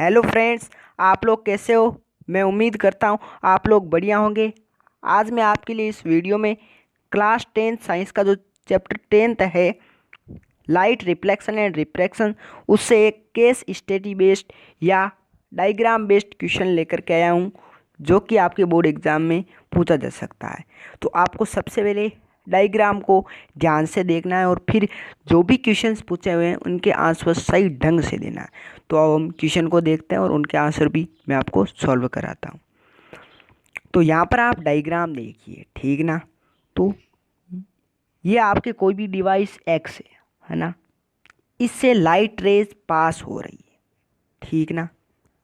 Hello friends, आप लोग कैसे हो। मैं उम्मीद करता हूँ आप लोग बढ़िया होंगे। आज मैं आपके लिए इस वीडियो में क्लास 10 साइंस का जो चैप्टर 10th है, लाइट रिफ्लेक्शन एंड रिफ्रैक्शन, उससे एक केस स्टडी बेस्ड या डायग्राम बेस्ड क्वेश्चन लेकर के आया हूँ, जो कि आपके बोर्ड एग्ज़ाम में पूछा जा सकता है। तो आपको सबसे पहले डायग्राम को ध्यान से देखना है और फिर जो भी क्वेश्चंस पूछे हुए हैं उनके आंसर सही ढंग से देना है। तो अब हम क्वेश्चन को देखते हैं और उनके आंसर भी मैं आपको सॉल्व कराता हूँ। तो यहाँ पर आप डायग्राम देखिए, ठीक ना। तो ये आपके कोई भी डिवाइस एक्स है ना, इससे लाइट रेज पास हो रही है, ठीक ना।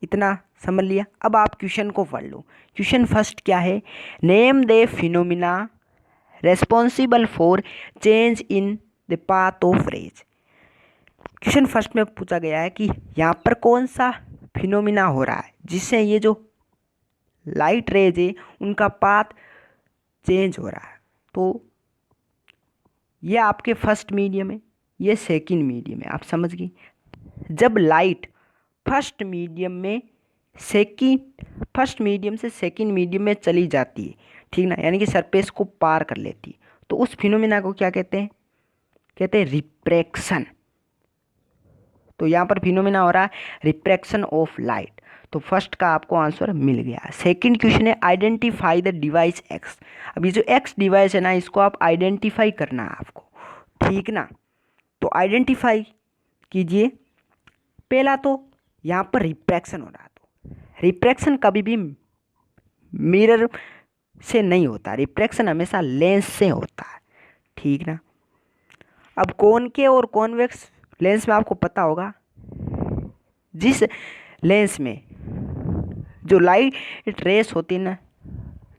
इतना समझ लिया। अब आप क्वेश्चन को पढ़ लो। क्वेश्चन फर्स्ट क्या है, name the phenomena responsible for change in the path of rays. Question first में पूछा गया है कि यहाँ पर कौन सा फिनोमिना हो रहा है जिससे ये जो लाइट रेज है उनका पाथ चेंज हो रहा है। तो ये आपके फर्स्ट मीडियम है, ये सेकंड मीडियम है। आप समझ गए। जब लाइट फर्स्ट मीडियम से सेकंड मीडियम में चली जाती है, ठीक ना, यानी कि सरफेस को पार कर लेती है, तो उस फिनोमिना को क्या कहते हैं? कहते हैं रिफ्रैक्शन। तो यहाँ पर फिनोमिना हो रहा है रिफ्रैक्शन ऑफ लाइट। तो फर्स्ट का आपको आंसर मिल गया। सेकंड क्वेश्चन है आइडेंटिफाई द डिवाइस एक्स। अब ये जो एक्स डिवाइस है ना, इसको आप आइडेंटिफाई करना है आपको, ठीक ना। तो आइडेंटिफाई कीजिए। पहला तो यहाँ पर रिफ्रैक्शन हो रहा है, तो रिफ्रैक्शन कभी भी मिरर से नहीं होता, रिफ्रैक्शन हमेशा लेंस से होता है, ठीक ना। अब कॉनकेव और कॉन्वेक्स लेंस में आपको पता होगा, जिस लेंस में जो लाइट रेस होती है ना,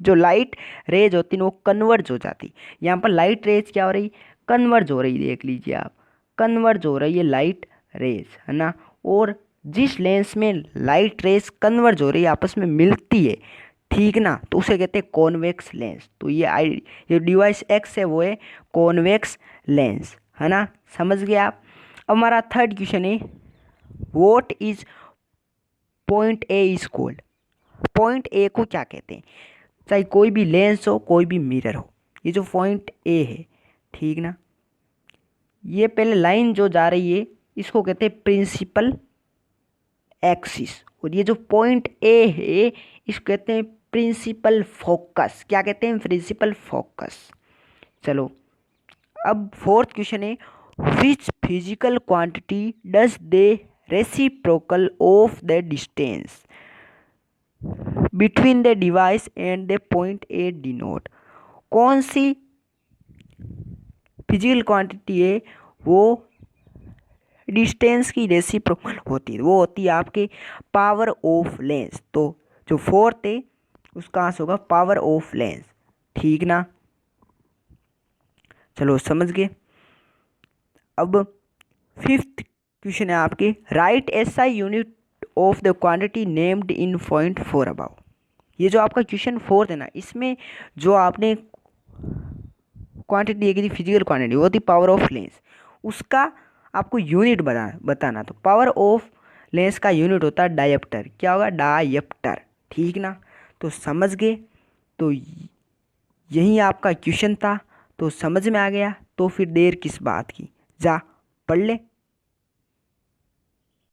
जो लाइट रेज होती है वो कन्वर्ज हो जाती। यहाँ पर लाइट रेज क्या हो रही, कन्वर्ज हो रही। देख लीजिए आप, कन्वर्ज हो रही है लाइट रेज, है ना। और जिस लेंस में लाइट रेज कन्वर्ज हो रही है, आपस में मिलती है, ठीक ना, तो उसे कहते हैं कॉन्वेक्स लेंस। तो ये डिवाइस एक्स है, वो है कॉन्वेक्स लेंस, है ना। समझ गए आप। अब हमारा थर्ड क्वेश्चन है, what is point A is called. Point A को क्या कहते हैं? चाहे कोई भी लेंस हो, कोई भी मिरर हो, ये जो पॉइंट ए है, ठीक ना, ये पहले लाइन जो जा रही है इसको कहते हैं प्रिंसिपल एक्सिस। और ये जो पॉइंट ए है इसको कहते हैं प्रिंसिपल फोकस। क्या कहते हैं? Principal focus. चलो, अब फोर्थ क्वेश्चन है, which physical quantity does the reciprocal of the distance between the device and the point A denote. कौन सी फिजिकल क्वांटिटी है वो डिस्टेंस की रेसिप्रोकल होती है? वो होती है आपके पावर ऑफ लेंस। तो जो फोर्थ है उसका आंसर होगा पावर ऑफ लेंस, ठीक ना। चलो समझ गए। अब फिफ्थ क्वेश्चन है आपके, right SI unit of the quantity named in point four above. ये जो आपका क्वेश्चन फोर्थ है ना, इसमें जो आपने क्वांटिटी देखी थी, फिजिकल क्वांटिटी, वो थी पावर ऑफ लेंस। उसका आपको यूनिट बताना। तो पावर ऑफ लेंस का यूनिट होता है डायप्टर। क्या होगा? डायप्टर, ठीक ना। तो समझ गए। तो यही आपका क्वेश्चन था। तो समझ में आ गया, तो फिर देर किस बात की, जा पढ़ ले।